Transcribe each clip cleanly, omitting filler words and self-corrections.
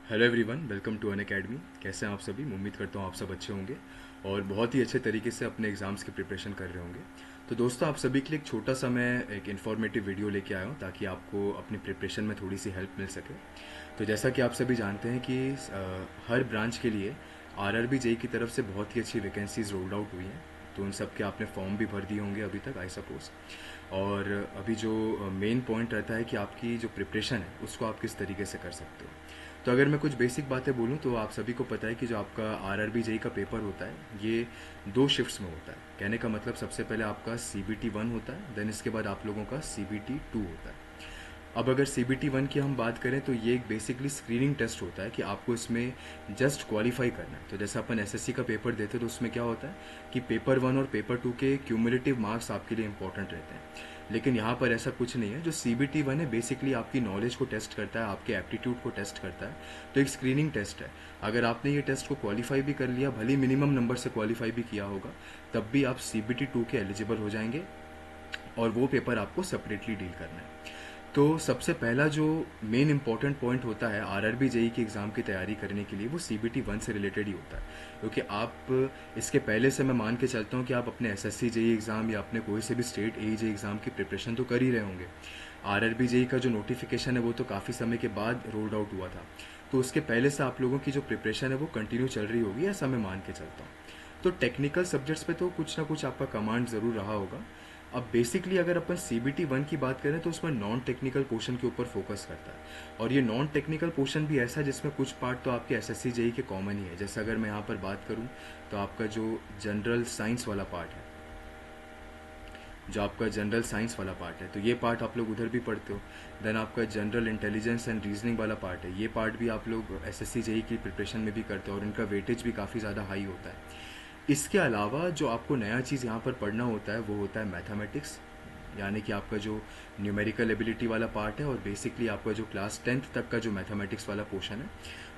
Hello everyone, welcome to Unacademy. कैसे हैं आप सभी? उम्मीद करता हूँ आप सब अच्छे होंगे और बहुत ही अच्छे तरीके से अपने एग्ज़ाम्स की प्रिपरेशन कर रहे होंगे। तो दोस्तों, आप सभी के लिए एक छोटा सा मैं एक इन्फॉर्मेटिव वीडियो लेके आया हूँ ताकि आपको अपनी प्रिपरेशन में थोड़ी सी हेल्प मिल सके। तो जैसा कि आप सभी जानते हैं कि हर ब्रांच के लिए आरआरबी जेई की तरफ से बहुत ही अच्छी वैकेंसीज रोल्ड आउट हुई हैं। तो उन सब के आपने फॉर्म भी भर दिए होंगे अभी तक, आई सपोज। और अभी जो मेन पॉइंट रहता है कि आपकी जो प्रिपरेशन है उसको आप किस तरीके से कर सकते हो। तो अगर मैं कुछ बेसिक बातें बोलूँ तो आप सभी को पता है कि जो आपका आरआरबी जेई का पेपर होता है ये 2 शिफ्ट्स में होता है। कहने का मतलब सबसे पहले आपका CBT 1 होता है, देन इसके बाद आप लोगों का CBT 2 होता है। अब अगर CBT 1 की हम बात करें तो ये एक बेसिकली स्क्रीनिंग टेस्ट होता है कि आपको इसमें जस्ट क्वालिफाई करना है। तो जैसे अपन एसएससी का पेपर देते हैं तो उसमें क्या होता है कि पेपर 1 और पेपर 2 के क्यूमुलेटिव मार्क्स आपके लिए इंपॉर्टेंट रहते हैं। लेकिन यहाँ पर ऐसा कुछ नहीं है। जो CBT 1 है बेसिकली आपकी नॉलेज को टेस्ट करता है, आपके एप्टीट्यूड को टेस्ट करता है। तो एक स्क्रीनिंग टेस्ट है। अगर आपने ये टेस्ट को क्वालिफाई भी कर लिया, भले मिनिमम नंबर से क्वालिफाई भी किया होगा, तब भी आप CBT 2 के एलिजिबल हो जाएंगे और वो पेपर आपको सेपरेटली डील करना है। तो सबसे पहला जो मेन इंपॉर्टेंट पॉइंट होता है आरआरबी जेई की एग्ज़ाम की तैयारी करने के लिए, वो CBT 1 से रिलेटेड ही होता है। क्योंकि आप इसके पहले से मैं मान के चलता हूँ कि आप अपने एसएससी जेई एग्ज़ाम या अपने कोई से भी स्टेट जेई एग्ज़ाम की प्रिपरेशन तो कर ही रहे होंगे। आरआरबी जेई का जो नोटिफिकेशन है वो तो काफ़ी समय के बाद रोल्ड आउट हुआ था। तो उसके पहले से आप लोगों की जो प्रिपरेशन है वो कंटिन्यू चल रही होगी, ऐसा मैं मान के चलता हूँ। तो टेक्निकल सब्जेक्ट्स पे तो कुछ ना कुछ आपका कमांड ज़रूर रहा होगा। अब बेसिकली अगर अपन CBT 1 की बात करें तो उसमें नॉन टेक्निकल पोर्शन के ऊपर फोकस करता है। और ये नॉन टेक्निकल पोर्शन भी ऐसा है जिसमें कुछ पार्ट तो आपके एसएससी जेई के कॉमन ही है। जैसे अगर मैं यहाँ पर बात करूँ तो आपका जो जनरल साइंस वाला पार्ट है, जो आपका जनरल साइंस वाला पार्ट है, तो ये पार्ट आप लोग उधर भी पढ़ते हो। देन आपका जनरल इंटेलिजेंस एंड रीजनिंग वाला पार्ट है, ये पार्ट भी आप लोग एसएससी जेई की प्रिपरेशन में भी करते हो और इनका वेटेज भी काफ़ी ज़्यादा हाई होता है। इसके अलावा जो आपको नया चीज़ यहाँ पर पढ़ना होता है वो होता है मैथमेटिक्स। यानी कि आपका जो न्यूमेरिकल एबिलिटी वाला पार्ट है और बेसिकली आपका जो क्लास 10th तक का जो मैथमेटिक्स वाला पोर्शन है,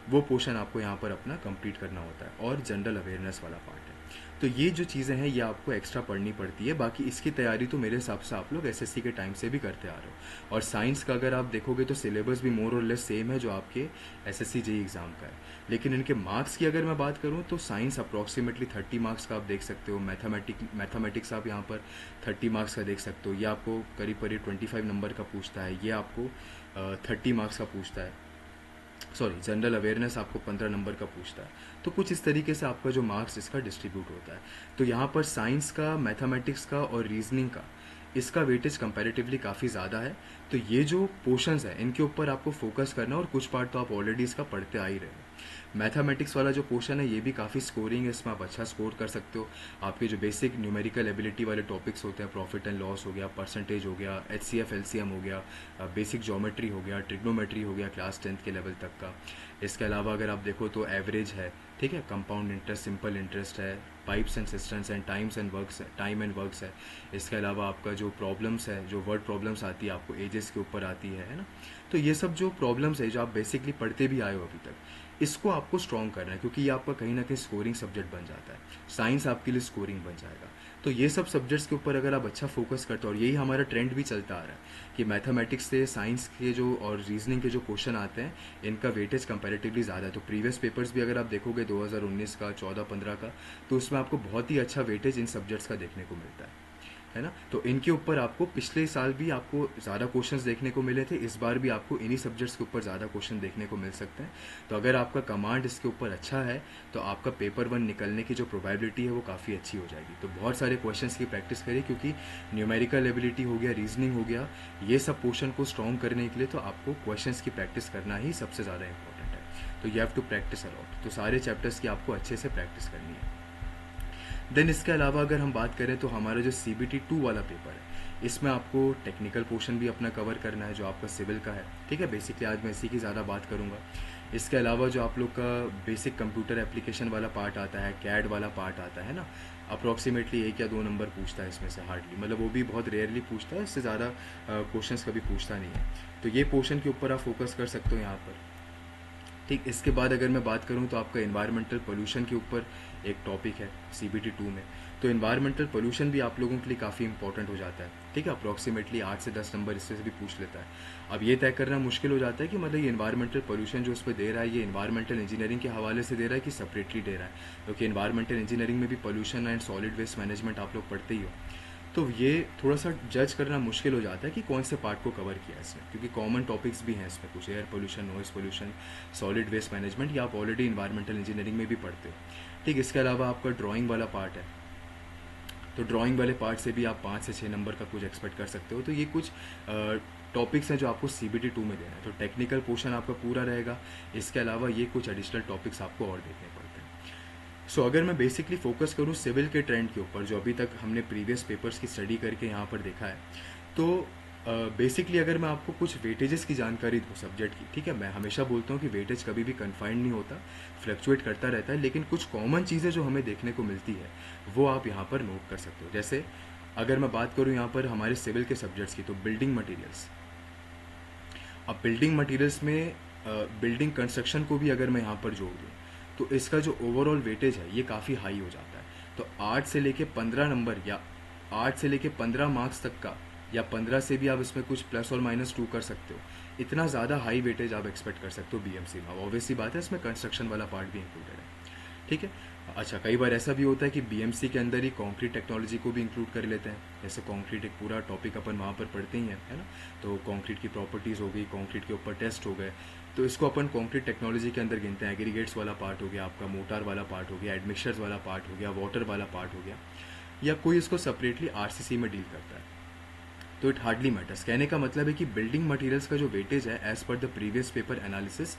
वो पोर्शन आपको यहाँ पर अपना कंप्लीट करना होता है। और जनरल अवेयरनेस वाला पार्ट है। तो ये जो चीज़ें हैं ये आपको एक्स्ट्रा पढ़नी पड़ती है। बाकी इसकी तैयारी तो मेरे हिसाब से आप लोग एसएससी के टाइम से भी करते आ रहे हो। और साइंस का अगर आप देखोगे तो सिलेबस भी मोर और लेस सेम है जो आपके एसएससी जेई एग्ज़ाम का है। लेकिन इनके मार्क्स की अगर मैं बात करूँ तो साइंस अप्रॉक्सीमेटली 30 मार्क्स का आप देख सकते हो। मैथमेटिक्स आप यहाँ पर 30 मार्क्स का देख सकते हो। ये आपको करीब करीब 25 नंबर का पूछता है। ये आपको 30 मार्क्स का पूछता है। सॉरी, जनरल अवेयरनेस आपको 15 नंबर का पूछता है। तो कुछ इस तरीके से आपका जो मार्क्स इसका डिस्ट्रीब्यूट होता है। तो यहाँ पर साइंस का, मैथमेटिक्स का और रीजनिंग का इसका वेटेज कंपैरेटिवली काफ़ी ज़्यादा है। तो ये जो पोर्शंस है इनके ऊपर आपको फोकस करना, और कुछ पार्ट तो आप ऑलरेडी इसका पढ़ते आ ही रहे हो। मैथमेटिक्स वाला जो पोर्शन है ये भी काफ़ी स्कोरिंग है, इसमें आप अच्छा स्कोर कर सकते हो। आपके जो बेसिक न्यूमेरिकल एबिलिटी वाले टॉपिक्स होते हैं, प्रॉफिट एंड लॉस हो गया, परसेंटेज हो गया, HCF LCM हो गया, बेसिक ज्योमेट्री हो गया, ट्रिग्नोमेट्री हो गया क्लास 10th के लेवल तक का। इसके अलावा अगर आप देखो तो एवरेज है, ठीक है, कंपाउंड इंटरेस्ट, सिंपल इंटरेस्ट है, pipes and systems and time and works है। इसके अलावा आपका जो प्रॉब्लम्स है, जो वर्ड प्रॉब्लम्स आती है आपको एजेस के ऊपर आती है ना। तो ये सब जो प्रॉब्लम्स है जो आप बेसिकली पढ़ते भी आए हो अभी तक, इसको आपको स्ट्रॉन्ग करना है क्योंकि ये आपका कहीं ना कहीं स्कोरिंग सब्जेक्ट बन जाता है। साइंस आपके लिए स्कोरिंग बन जाएगा। तो ये सब सब्जेक्ट्स के ऊपर अगर आप अच्छा फोकस करते हो, और यही हमारा ट्रेंड भी चलता आ रहा है कि मैथमेटिक्स से साइंस के जो और रीजनिंग के जो क्वेश्चन आते हैं इनका वेटेज कंपैरेटिवली ज़्यादा है। तो प्रीवियस पेपर्स भी अगर आप देखोगे 2019 का, 14-15 का, तो उसमें आपको बहुत ही अच्छा वेटेज इन सब्जेक्ट्स का देखने को मिलता है ना। तो इनके ऊपर आपको पिछले साल भी आपको ज़्यादा क्वेश्चंस देखने को मिले थे, इस बार भी आपको इन्हीं सब्जेक्ट्स के ऊपर ज़्यादा क्वेश्चन देखने को मिल सकते हैं। तो अगर आपका कमांड इसके ऊपर अच्छा है तो आपका पेपर 1 निकलने की जो प्रोबेबिलिटी है वो काफ़ी अच्छी हो जाएगी। तो बहुत सारे क्वेश्चंस की प्रैक्टिस करिए क्योंकि न्यूमेरिकल एबिलिटी हो गया, रीजनिंग हो गया, ये सब पोर्शन को स्ट्रॉन्ग करने के लिए तो आपको क्वेश्चंस की प्रैक्टिस करना ही सबसे ज़्यादा इंपॉर्टेंट है। तो you have to practise a lot. तो सारे चैप्टर्स की आपको अच्छे से प्रैक्टिस करनी है। देन इसके अलावा अगर हम बात करें तो हमारा जो CBT 2 वाला पेपर है इसमें आपको टेक्निकल पोर्शन भी अपना कवर करना है जो आपका सिविल का है, ठीक है। बेसिकली आज मैं इसी की ज़्यादा बात करूँगा। इसके अलावा जो आप लोग का बेसिक कंप्यूटर एप्लीकेशन वाला पार्ट आता है, कैड वाला पार्ट आता है ना, अप्रॉक्सीमेटली 1 या 2 नंबर पूछता है इसमें से हार्डली, मतलब वो भी बहुत रेयरली पूछता है, इससे ज़्यादा क्वेश्चंस कभी पूछता नहीं है। तो ये पोर्शन के ऊपर आप फोकस कर सकते हो यहाँ पर, ठीक। इसके बाद अगर मैं बात करूं तो आपका इन्वायरमेंटल पोल्यूशन के ऊपर एक टॉपिक है CBT 2 में। तो इन्वायरमेंटल पोल्यूशन भी आप लोगों के लिए काफ़ी इंपॉर्टेंट हो जाता है, ठीक है। अप्रॉक्सीमेटली 8 से 10 नंबर इससे भी पूछ लेता है। अब ये तय करना मुश्किल हो जाता है कि मतलब ये इन्वायरमेंटल पोल्यूशन जो उस पर दे रहा है, ये इन्वायरमेंटल इंजीनियरिंग के हवाले से दे रहा है कि सेपरेटली दे रहा है, क्योंकि इन्वायरमेंटल इंजीनियरिंग में भी pollution and solid waste management आप लोग पढ़ते ही हो। तो ये थोड़ा सा जज करना मुश्किल हो जाता है कि कौन से पार्ट को कवर किया है इसमें, क्योंकि कॉमन टॉपिक्स भी हैं इसमें कुछ, air pollution, noise pollution, solid waste management, ये आप ऑलरेडी इन्वायरमेंटल इंजीनियरिंग में भी पढ़ते हो, ठीक। इसके अलावा आपका ड्राइंग वाला पार्ट है, तो ड्राइंग वाले पार्ट से भी आप 5 से 6 नंबर का कुछ एक्सपेक्ट कर सकते हो। तो ये कुछ टॉपिक्स हैं जो आपको CBT 2 में देना है। तो टेक्निकल पोर्शन आपका पूरा रहेगा, इसके अलावा ये कुछ एडिशनल टॉपिक्स आपको और देखने पड़ते हैं। सो अगर मैं बेसिकली फोकस करूँ सिविल के ट्रेंड के ऊपर, जो अभी तक हमने प्रीवियस पेपर्स की स्टडी करके यहाँ पर देखा है, तो बेसिकली अगर मैं आपको कुछ वेटेजेस की जानकारी दूँ सब्जेक्ट की, ठीक है। मैं हमेशा बोलता हूँ कि वेटेज कभी भी कन्फाइंड नहीं होता, फ्लक्चुएट करता रहता है, लेकिन कुछ कॉमन चीज़ें जो हमें देखने को मिलती है वो आप यहाँ पर नोट कर सकते हो। जैसे अगर मैं बात करूँ यहाँ पर हमारे सिविल के सब्जेक्ट्स की, तो बिल्डिंग मटीरियल्स। अब बिल्डिंग मटीरियल्स में बिल्डिंग कंस्ट्रक्शन को भी अगर मैं यहाँ पर जोड़ दूँ, तो इसका जो ओवरऑल वेटेज है ये काफ़ी हाई हो जाता है। तो 8 से लेके 15 नंबर या 8 से लेके 15 मार्क्स तक का, या 15 से भी आप इसमें कुछ +और -2 कर सकते हो, इतना ज़्यादा हाई वेटेज आप एक्सपेक्ट कर सकते हो BMC में। ऑब्वियसली बात है, इसमें कंस्ट्रक्शन वाला पार्ट भी इंक्लूडेड है, ठीक है। अच्छा, कई बार ऐसा भी होता है कि BMC के अंदर ही कंक्रीट टेक्नोलॉजी को भी इंक्लूड कर लेते हैं। जैसे कंक्रीट एक पूरा टॉपिक अपन वहाँ पर पढ़ते ही हैं, है ना। तो कंक्रीट की प्रॉपर्टीज़ हो गई, कंक्रीट के ऊपर टेस्ट हो गए, तो इसको अपन कंक्रीट टेक्नोलॉजी के अंदर गिनते हैं। एग्रीगेट्स वाला पार्ट हो गया आपका, मोटार वाला पार्ट हो गया, एडमिक्सचर्स वाला पार्ट हो गया, वाटर वाला पार्ट हो गया, या कोई इसको सेपरेटली RCC में डील करता है, तो इट हार्डली मैटर्स। कहने का मतलब है कि बिल्डिंग मटेरियल्स का जो वेटेज है as per the previous paper analysis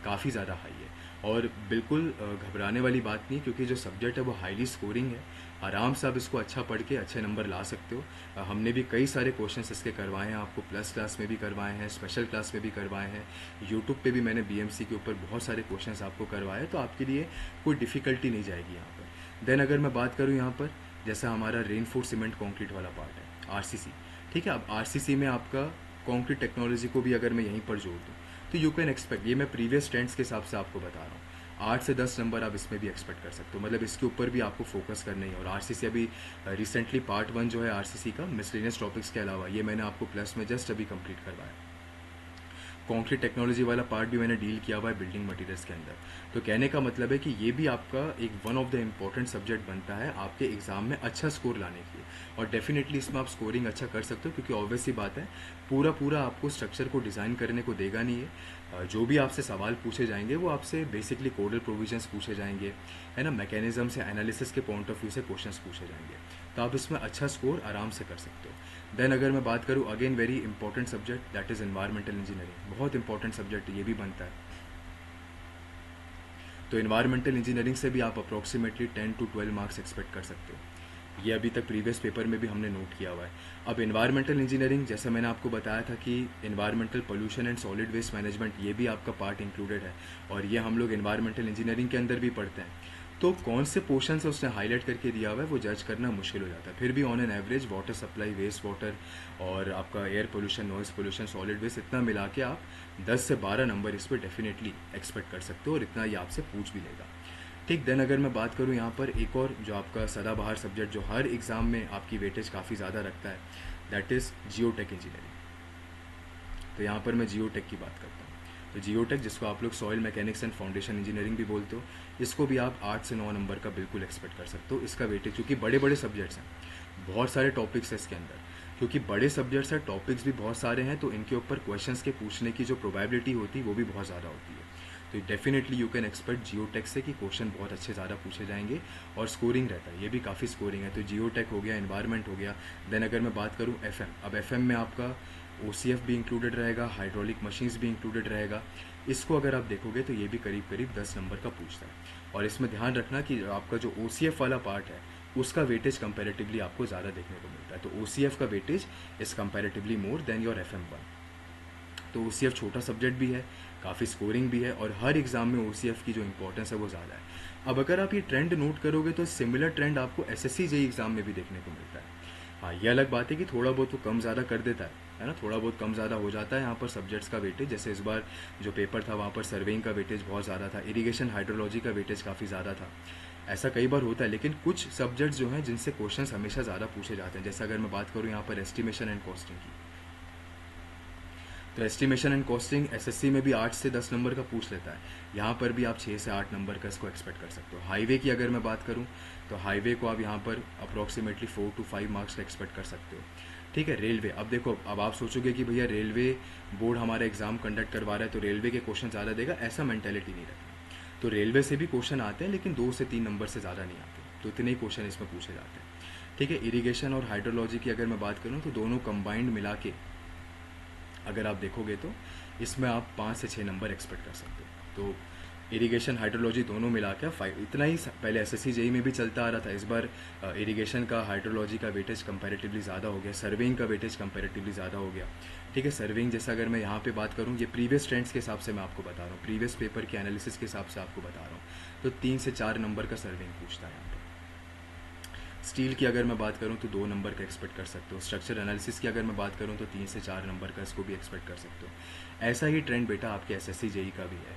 काफ़ी ज़्यादा हाई है, और बिल्कुल घबराने वाली बात नहीं, क्योंकि जो सब्जेक्ट है वो हाईली स्कोरिंग है। आराम से आप इसको अच्छा पढ़ के अच्छे नंबर ला सकते हो। हमने भी कई सारे क्वेश्चंस इसके करवाए हैं, आपको प्लस क्लास में भी करवाए हैं, स्पेशल क्लास में भी करवाए हैं, यूट्यूब पे भी मैंने BMC के ऊपर बहुत सारे क्वेश्चंस आपको करवाए, तो आपके लिए कोई डिफ़िकल्टी नहीं जाएगी यहाँ पर। देन अगर मैं बात करूँ यहाँ पर, जैसा हमारा रेनफोर्स सीमेंट कॉन्क्रीट वाला पार्ट है RCC, ठीक है। अब RCC में आपका कॉन्क्रीट टेक्नोलॉजी को भी अगर मैं यहीं पर जोड़ दूँ, तो यू कैन एक्सपेक्ट, ये मैं प्रीवियस ट्रेंड्स के हिसाब से आपको बता रहा हूँ, 8 से 10 नंबर आप इसमें भी एक्सपेक्ट कर सकते हो। मतलब इसके ऊपर भी आपको फोकस करना ही है। और RCC अभी रिसेंटली पार्ट 1 जो है RCC का मिसलेनियस टॉपिक्स के अलावा, ये मैंने आपको प्लस में जस्ट अभी कंप्लीट करवाया। कॉन्क्रीट टेक्नोलॉजी वाला पार्ट भी मैंने डील किया हुआ है बिल्डिंग मटेरियल्स के अंदर। तो कहने का मतलब है कि ये भी आपका एक one of the important subject बनता है आपके एग्ज़ाम में अच्छा स्कोर लाने के लिए, और डेफिनेटली इसमें आप स्कोरिंग अच्छा कर सकते हो, क्योंकि ऑब्वियसली बात है पूरा आपको स्ट्रक्चर को डिज़ाइन करने को देगा नहीं है। जो भी आपसे सवाल पूछे जाएंगे वो आपसे बेसिकली कोडल प्रोविजंस पूछे जाएंगे, है ना, मैकेनिज्म से, एनालिसिस के पॉइंट ऑफ व्यू से क्वेश्चंस पूछे जाएंगे, तो आप इसमें अच्छा स्कोर आराम से कर सकते हो। देन अगर मैं बात करूँ, again very important subject, that is environmental engineering. बहुत इंपॉर्टेंट सब्जेक्ट ये भी बनता है। तो एनवायरमेंटल इंजीनियरिंग से भी आप अप्रॉक्सीमेटली 10 to 12 मार्क्स एक्सपेक्ट कर सकते हो। ये अभी तक प्रीवियस पेपर में भी हमने नोट किया हुआ है। अब एनवायरमेंटल इंजीनियरिंग, जैसा मैंने आपको बताया था कि environmental pollution and solid waste management, ये भी आपका पार्ट इंक्लूडेड है, और ये हम लोग एनवायरमेंटल इंजीनियरिंग के अंदर भी पढ़ते हैं। तो कौन से पोर्शन से उसने हाईलाइट करके दिया हुआ है वो जज करना मुश्किल हो जाता है। फिर भी on an average water supply, waste water, और आपका air pollution, noise pollution, solid waste, इतना मिला के आप 10 से 12 नंबर इस पर डेफिनेटली एक्सपेक्ट कर सकते हो, और इतना ये आपसे पूछ भी लेगा, ठीक। देन अगर मैं बात करूँ यहाँ पर एक और जो आपका सदाबहार सब्जेक्ट जो हर एग्ज़ाम में आपकी वेटेज काफ़ी ज़्यादा रखता है, दैट इज़ जियोटेक इंजीनियरिंग। तो यहाँ पर मैं जियोटेक की बात करता हूँ। तो जियोटेक, जिसको आप लोग soil mechanics and foundation engineering भी बोलते हो, इसको भी आप 8 से 9 नंबर का बिल्कुल एक्सपेक्ट कर सकते हो। इसका वेटेज, क्योंकि बड़े बड़े सब्जेक्ट्स हैं, बहुत सारे टॉपिक्स हैं इसके अंदर, क्योंकि बड़े सब्जेक्ट्स हैं, टॉपिक्स भी बहुत सारे हैं, तो इनके ऊपर क्वेश्चंस के पूछने की जो प्रोबेबिलिटी होती है वो भी बहुत ज़्यादा होती है। तो definitely you can expect geotech से कि क्वेश्चन बहुत अच्छे ज़्यादा पूछे जाएंगे, और स्कोरिंग रहता है, ये भी काफ़ी स्कोरिंग है। तो जियोटेक हो गया, एनवायरनमेंट हो गया। देन अगर मैं बात करूँ FM, अब FM में आपका OCF भी इंक्लूडेड रहेगा, हाइड्रोलिक मशीन्स भी इंक्लूडेड रहेगा। इसको अगर आप देखोगे तो ये भी करीब करीब 10 नंबर का पूछता है। और इसमें ध्यान रखना कि आपका जो OCF वाला पार्ट है उसका वेटेज कंपैरेटिवली आपको ज़्यादा देखने को मिलता है। तो OCF का weightage is comparatively more than your FM1। तो OCF छोटा सब्जेक्ट भी है, काफ़ी स्कोरिंग भी है, और हर एग्ज़ाम में OCF की जो इंपॉर्टेंस है वो ज़्यादा है। अब अगर आप ये ट्रेंड नोट करोगे तो सिमिलर ट्रेंड आपको SSC JEE एग्ज़ाम में भी देखने को मिलता है। हाँ, ये अलग बात है कि थोड़ा बहुत वो कम ज़्यादा कर देता है, है ना, थोड़ा बहुत कम ज़्यादा हो जाता है यहाँ पर सब्जेक्ट्स का वेटेज। जैसे इस बार जो पेपर था वहाँ पर सर्वेइंग का वेटेज बहुत ज़्यादा था, इरिगेशन हाइड्रोलॉजी का वेटेज काफ़ी ज़्यादा था। ऐसा कई बार होता है, लेकिन कुछ सब्जेक्ट्स जो हैं जिनसे क्वेश्चंस हमेशा ज़्यादा पूछे जाते हैं, जैसे अगर मैं बात करूँ यहाँ पर एस्टिमेशन एंड कॉस्टिंग की, तो एस्टिमेशन एंड कॉस्टिंग एसएससी में भी 8 से 10 नंबर का पूछ लेता है, यहाँ पर भी आप 6 से 8 नंबर का इसको एक्सपेक्ट कर सकते हो। हाईवे की अगर मैं बात करूँ तो हाईवे को आप यहाँ पर अप्रॉक्सीमेटली 4 to 5 मार्क्स का एक्सपेक्ट कर सकते हो। ठीक है, रेलवे, अब देखो, अब आप सोचोगे कि भैया रेलवे बोर्ड हमारा एग्जाम कंडक्ट करवा रहा है तो रेलवे के क्वेश्चन ज़्यादा देगा, ऐसा मेंटेलिटी नहीं रखना। तो रेलवे से भी क्वेश्चन आते हैं, लेकिन 2 से 3 नंबर से ज़्यादा नहीं आते, तो इतने ही क्वेश्चन इसमें पूछे जाते हैं। ठीक है, इरिगेशन और हाइड्रोलॉजी की अगर मैं बात करूँ तो दोनों कंबाइंड मिला के अगर आप देखोगे तो इसमें आप 5 से 6 नंबर एक्सपेक्ट कर सकते हो। तो इरिगेशन हाइड्रोलॉजी दोनों मिला के 5, इतना ही पहले एसएससी जेई में भी चलता आ रहा था। इस बार इरिगेशन का हाइड्रोलॉजी का वेटेज कंपैरेटिवली ज़्यादा हो गया, सर्वेइंग का वेटेज कंपैरेटिवली ज़्यादा हो गया। ठीक है, सर्वेइंग जैसा अगर मैं यहाँ पे बात करूँ, ये प्रीवियस ट्रेंड्स के हिसाब से मैं आपको बता रहा हूँ, प्रीवियस पेपर के एनालिसिस के हिसाब से आपको बता रहा हूँ, तो 3 से 4 नंबर का सर्वेइंग पूछता है यहाँ पर। स्टील की अगर मैं बात करूं तो 2 नंबर का एक्सपेक्ट कर सकते हो। स्ट्रक्चर एनालिसिस की अगर मैं बात करूं तो 3 से 4 नंबर का इसको भी एक्सपेक्ट कर सकते हो। ऐसा ही ट्रेंड बेटा आपके एसएससी जेई का भी है।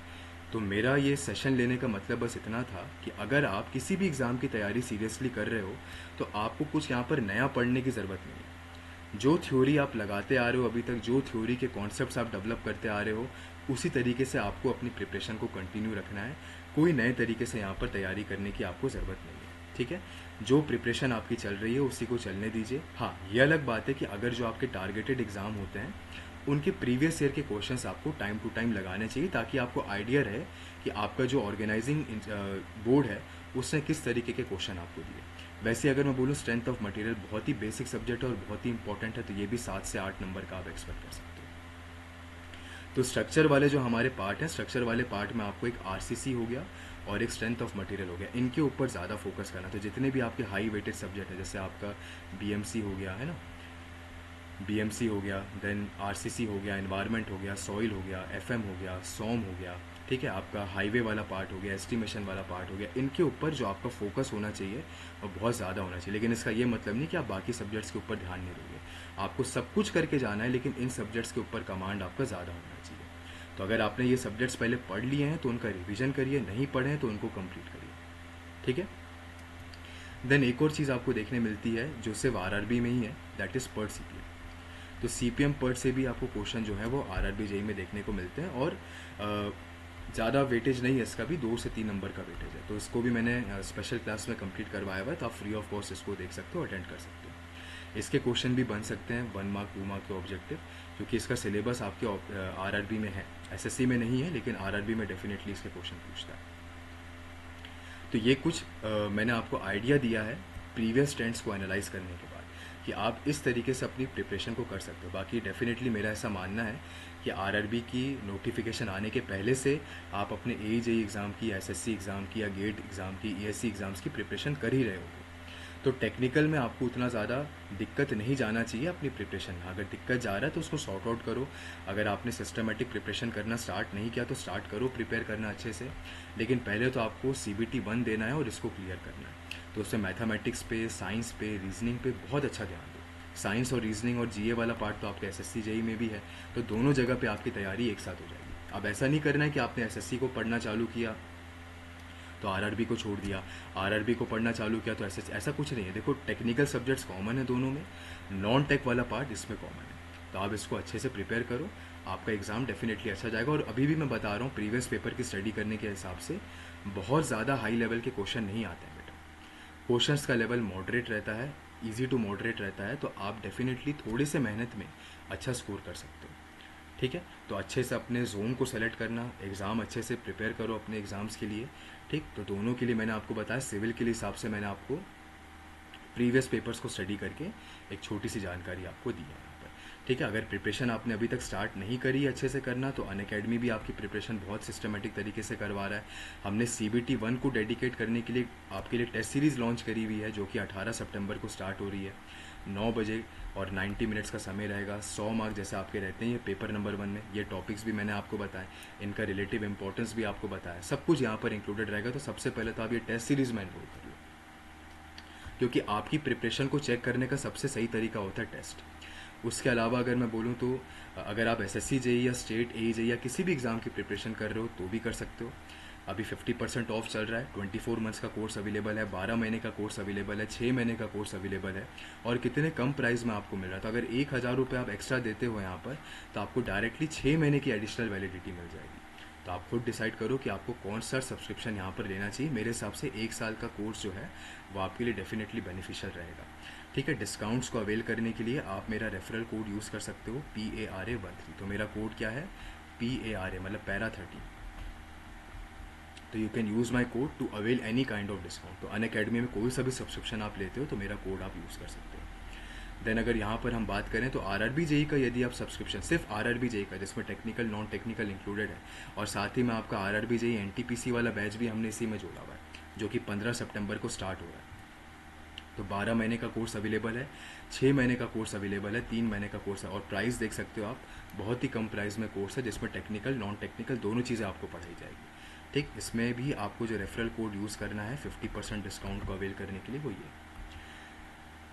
तो मेरा ये सेशन लेने का मतलब बस इतना था कि अगर आप किसी भी एग्ज़ाम की तैयारी सीरियसली कर रहे हो तो आपको कुछ यहाँ पर नया पढ़ने की ज़रूरत नहीं है। जो थ्योरी आप लगाते आ रहे हो अभी तक, जो थ्योरी के कॉन्सेप्ट्स आप डेवलप करते आ रहे हो, उसी तरीके से आपको अपनी प्रिपरेशन को कंटिन्यू रखना है। कोई नए तरीके से यहाँ पर तैयारी करने की आपको ज़रूरत नहीं है। ठीक है, जो प्रिपरेशन आपकी चल रही है उसी को चलने दीजिए। हाँ, ये अलग बात है कि अगर जो आपके टारगेटेड एग्ज़ाम होते हैं उनके प्रीवियस ईयर के क्वेश्चंस आपको टाइम टू टाइम लगाने चाहिए, ताकि आपको आइडिया रहे कि आपका जो ऑर्गेनाइजिंग बोर्ड है उसने किस तरीके के क्वेश्चन आपको दिए। वैसे अगर मैं बोलूँ, स्ट्रेंथ ऑफ मटेरियल बहुत ही बेसिक सब्जेक्ट है और बहुत ही इंपॉर्टेंट है, तो ये भी 7 से 8 नंबर का आप एक्सपेक्ट कर सकते हो। तो स्ट्रक्चर वाले जो हमारे पार्ट हैं, स्ट्रक्चर वाले पार्ट में आपको एक आरसीसी हो गया और एक स्ट्रेंथ ऑफ मटेरियल हो गया, इनके ऊपर ज़्यादा फोकस करना। तो जितने भी आपके हाई वेटेज सब्जेक्ट है, जैसे आपका बीएमसी हो गया, है ना, बीएमसी हो गया, देन आरसीसी हो गया, एनवायरनमेंट हो गया, सॉइल हो गया, एफएम हो गया, सॉम हो गया, ठीक है, आपका हाईवे वाला पार्ट हो गया, एस्टिमेशन वाला पार्ट हो गया, इनके ऊपर जो आपका फोकस होना चाहिए वो बहुत ज़्यादा होना चाहिए। लेकिन इसका ये मतलब नहीं कि आप बाकी सब्जेक्ट्स के ऊपर ध्यान नहीं दोगे, आपको सब कुछ करके जाना है, लेकिन इन सब्जेक्ट्स के ऊपर कमांड आपका ज़्यादा होना चाहिए। तो अगर आपने ये सब्जेक्ट्स पहले पढ़ लिए हैं तो उनका रिवीजन करिए, नहीं पढ़े हैं तो उनको कंप्लीट करिए। ठीक है, देन एक और चीज़ आपको देखने मिलती है जो सिर्फ आरआरबी में ही है, दैट इज़ पर्ट सीपीएम। तो सीपीएम पर्ट से भी आपको क्वेश्चन जो है वो आरआरबी जेई में देखने को मिलते हैं, और ज़्यादा वेटेज नहीं है इसका भी, 2 से 3 नंबर का वेटेज है। तो इसको भी मैंने स्पेशल क्लास में कंप्लीट करवाया हुआ है, तो आप फ्री ऑफ कॉस्ट इसको देख सकते हो, अटेंड कर सकते हो। इसके क्वेश्चन भी बन सकते हैं 1 मार्क 2 मार्क के ऑब्जेक्टिव, क्योंकि इसका सिलेबस आपके आरआरबी में है, एसएससी में नहीं है, लेकिन आरआरबी में डेफिनेटली इसके क्वेश्चन पूछता है। तो ये कुछ मैंने आपको आइडिया दिया है प्रीवियस ट्रेंड्स को एनालाइज करने के बाद, कि आप इस तरीके से अपनी प्रिपरेशन को कर सकते हो। बाकी डेफिनेटली मेरा ऐसा मानना है कि आरआरबी की नोटिफिकेशन आने के पहले से आप अपने एजेई एग्ज़ाम की, एसएससी एग्ज़ाम की, या गेट एग्ज़ाम की, ईएससी एग्ज़ाम्स की प्रिपरेशन कर ही रहे होगे। तो टेक्निकल में आपको उतना ज़्यादा दिक्कत नहीं जाना चाहिए अपनी प्रिपरेशन में। अगर दिक्कत जा रहा है तो उसको सॉर्ट आउट करो। अगर आपने सिस्टमेटिक प्रिपरेशन करना स्टार्ट नहीं किया तो स्टार्ट करो प्रिपेयर करना अच्छे से, लेकिन पहले तो आपको CBT 1 देना है और इसको क्लियर करना है। तो उसमें मैथमेटिक्स पे, साइंस पे, रीजनिंग पे बहुत अच्छा ध्यान दो। साइंस और रीजनिंग और जीए वाला पार्ट तो आपके एसएससी जेई में भी है, तो दोनों जगह पे आपकी तैयारी एक साथ हो जाएगी। अब ऐसा नहीं करना है कि आपने एसएससी को पढ़ना चालू किया तो आरआरबी को छोड़ दिया, आरआरबी को पढ़ना चालू किया तो ऐसा कुछ नहीं है। देखो, टेक्निकल सब्जेक्ट्स कॉमन है दोनों में, नॉन टेक वाला पार्ट इसमें कॉमन है। तो आप इसको अच्छे से प्रिपेयर करो, आपका एग्ज़ाम डेफिनेटली अच्छा जाएगा। और अभी भी मैं बता रहा हूँ, प्रीवियस पेपर की स्टडी करने के हिसाब से बहुत ज़्यादा हाई लेवल के क्वेश्चन नहीं आते हैं बेटा। क्वेश्चंस का लेवल मॉडरेट रहता है, ईजी टू मॉडरेट रहता है, तो आप डेफिनेटली थोड़े से मेहनत में अच्छा स्कोर कर सकते हो। ठीक है, तो अच्छे से अपने जोन को सेलेक्ट करना, एग्ज़ाम अच्छे से प्रिपेयर करो अपने एग्ज़ाम्स के लिए। ठीक, तो दोनों के लिए मैंने आपको बताया, सिविल के लिए हिसाब से मैंने आपको प्रीवियस पेपर्स को स्टडी करके एक छोटी सी जानकारी आपको दी है यहाँ पर। ठीक है, अगर प्रिपरेशन आपने अभी तक स्टार्ट नहीं करी अच्छे से करना, तो अनअकैडमी भी आपकी प्रिपरेशन बहुत सिस्टमेटिक तरीके से करवा रहा है। हमने CBT 1 को डेडिकेट करने के लिए आपके लिए टेस्ट सीरीज़ लॉन्च करी हुई है, जो कि 18 सितंबर को स्टार्ट हो रही है। 9 बजे और 90 मिनट्स का समय रहेगा। 100 मार्क जैसे आपके रहते हैं ये पेपर नंबर 1 में। ये टॉपिक्स भी मैंने आपको बताए, इनका रिलेटिव इंपॉर्टेंस भी आपको बताया, सब कुछ यहाँ पर इंक्लूडेड रहेगा। तो सबसे पहले तो आप ये टेस्ट सीरीज़ में एनरोल कर लो, क्योंकि आपकी प्रिपरेशन को चेक करने का सबसे सही तरीका होता है टेस्ट। उसके अलावा अगर मैं बोलूँ तो अगर आप एसएससी जेई या स्टेट ए जेई या किसी भी एग्ज़ाम की प्रिपरेशन कर रहे हो तो भी कर सकते हो। अभी 50% ऑफ चल रहा है, 24 मंथ्स का कोर्स अवेलेबल है, 12 महीने का कोर्स अवेलेबल है, 6 महीने का कोर्स अवेलेबल है, और कितने कम प्राइस में आपको मिल रहा है। तो अगर 1,000 रुपये आप एक्स्ट्रा देते हो यहाँ पर, तो आपको डायरेक्टली 6 महीने की एडिशनल वैलिडिटी मिल जाएगी। तो आप खुद डिसाइड करो कि आपको कौन सा सब्सक्रिप्शन यहाँ पर लेना चाहिए। मेरे हिसाब से 1 साल का कोर्स जो है वो आपके लिए डेफिनेटली बेनिफिशियल रहेगा। ठीक है, डिस्काउंट्स को अवेल करने के लिए आप मेरा रेफरल कोड यूज़ कर सकते हो, PARA13। तो मेरा कोड क्या है, PARA मतलब पैरा 13। तो you can use my code to avail any kind of discount. तो अनअकैडमी में कोई सा भी सब्सक्रिप्शन आप लेते हो तो मेरा कोड आप यूज़ कर सकते हो। देन अगर यहाँ पर हम बात करें तो RRB जेई का यदि आप सब्सक्रिप्शन, सिर्फ RRB जेई का जिसमें टेक्निकल नॉन टेक्निकल इंक्लूडेड है, और साथ ही में आपका RRB जेई NTPC वाला बैच भी हमने इसी में जोड़ा हुआ है, जो कि 15 सितंबर को स्टार्ट हो रहा है। तो 12 महीने का कोर्स अवेलेबल है, 6 महीने का कोर्स अवेलेबल है, 3 महीने का कोर्स है, और प्राइस देख सकते हो आप, बहुत ही कम प्राइस में कोर्स है जिसमें टेक्निकल नॉन टेक्निकल दोनों चीज़ें आपको पढ़ाई जाएगी। ठीक, इसमें भी आपको जो रेफरल कोड यूज़ करना है 50% डिस्काउंट को अवेल करने के लिए, वो ये।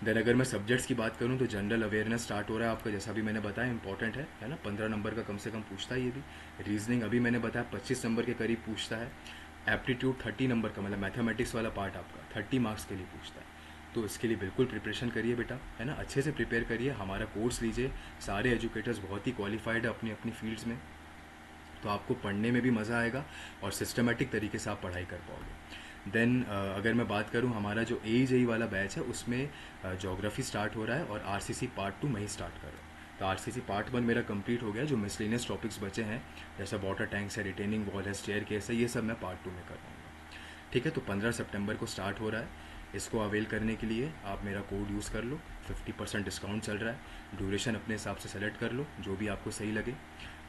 देन अगर मैं सब्जेक्ट्स की बात करूं तो जनरल अवेयरनेस स्टार्ट हो रहा है आपका, जैसा भी मैंने बताया इंपॉर्टेंट है ना, 15 नंबर का कम से कम पूछता है ये भी। रीजनिंग अभी मैंने बताया 25 नंबर के करीब पूछता है। एप्टीट्यूड 30 नंबर का, मतलब मैथमेटिक्स वाला पार्ट आपका 30 मार्क्स के लिए पूछता है। तो इसके लिए बिल्कुल प्रिपरेशन करिए बेटा, है ना, अच्छे से प्रिपेयर करिए, हमारा कोर्स लीजिए। सारे एजुकेटर्स बहुत ही क्वालिफाइड है अपनी अपनी फील्ड्स में, तो आपको पढ़ने में भी मज़ा आएगा और सिस्टमेटिक तरीके से आप पढ़ाई कर पाओगे। देन अगर मैं बात करूं, हमारा जो AJE वाला बैच है उसमें ज्योग्राफी स्टार्ट हो रहा है, और RCC पार्ट 2 मैं ही स्टार्ट कर रहा हूँ। तो RCC पार्ट 1 मेरा कंप्लीट हो गया, जो मिसलेनियस टॉपिक्स बचे हैं जैसे वाटर टैंक्स है, रिटेनिंग वॉल है, स्टेयर केस है, ये सब मैं पार्ट 2 में कर पाऊँगा। ठीक है, तो 15 सितंबर को स्टार्ट हो रहा है। इसको अवेल करने के लिए आप मेरा कोड यूज़ कर लो, 50% डिस्काउंट चल रहा है। ड्यूरेशन अपने हिसाब से सेलेक्ट कर लो, जो भी आपको सही लगे।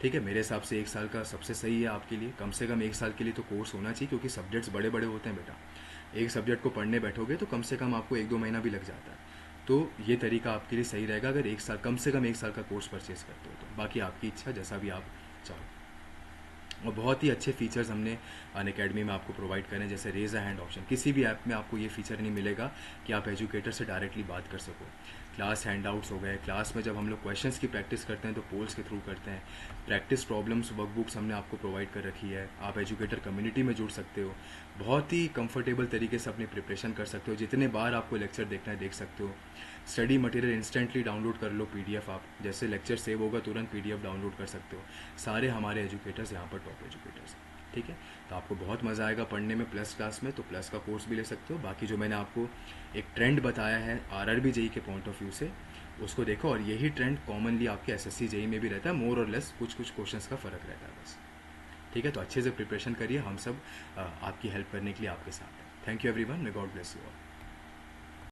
ठीक है, मेरे हिसाब से 1 साल का सबसे सही है आपके लिए, कम से कम 1 साल के लिए तो कोर्स होना चाहिए, क्योंकि सब्जेक्ट्स बड़े बड़े होते हैं बेटा। एक सब्जेक्ट को पढ़ने बैठोगे तो कम से कम आपको 1-2 महीना भी लग जाता है। तो ये तरीका आपके लिए सही रहेगा अगर 1 साल, कम से कम 1 साल का कोर्स परचेज करते हो तो। बाकी आपकी इच्छा, जैसा भी आप चाहो। और बहुत ही अच्छे फीचर्स हमने अनअकैडमी में आपको प्रोवाइड करें, जैसे रेज अ हैंड ऑप्शन। किसी भी ऐप में आपको ये फीचर नहीं मिलेगा कि आप एजुकेटर से डायरेक्टली बात कर सको। क्लास हैंडआउट्स हो गए, क्लास में जब हम लोग क्वेश्चंस की प्रैक्टिस करते हैं तो पोल्स के थ्रू करते हैं। प्रैक्टिस प्रॉब्लम्स वर्कबुक्स हमने आपको प्रोवाइड कर रखी है। आप एजुकेटर कम्युनिटी में जुड़ सकते हो, बहुत ही कंफर्टेबल तरीके से अपनी प्रिपरेशन कर सकते हो। जितने बार आपको लेक्चर देखना है देख सकते हो। स्टडी मटेरियल इंस्टेंटली डाउनलोड कर लो, PDF आप, जैसे लेक्चर सेव होगा तुरंत PDF डाउनलोड कर सकते हो। सारे हमारे एजुकेटर्स यहाँ पर टॉप एजुकेटर्स हैं। ठीक है, तो आपको बहुत मज़ा आएगा पढ़ने में प्लस क्लास में, तो प्लस का कोर्स भी ले सकते हो। बाकी जो मैंने आपको एक ट्रेंड बताया है RRB जेई के पॉइंट ऑफ व्यू से, उसको देखो, और यही ट्रेंड कॉमनली आपके SSC जेई में भी रहता है, मोर और लेस कुछ कुछ क्वेश्चंस का फ़र्क रहता है बस। ठीक है, तो अच्छे से प्रिपरेशन करिए, हम सब आपकी हेल्प करने के लिए आपके साथ हैं। Thank you everyone, may God bless you all.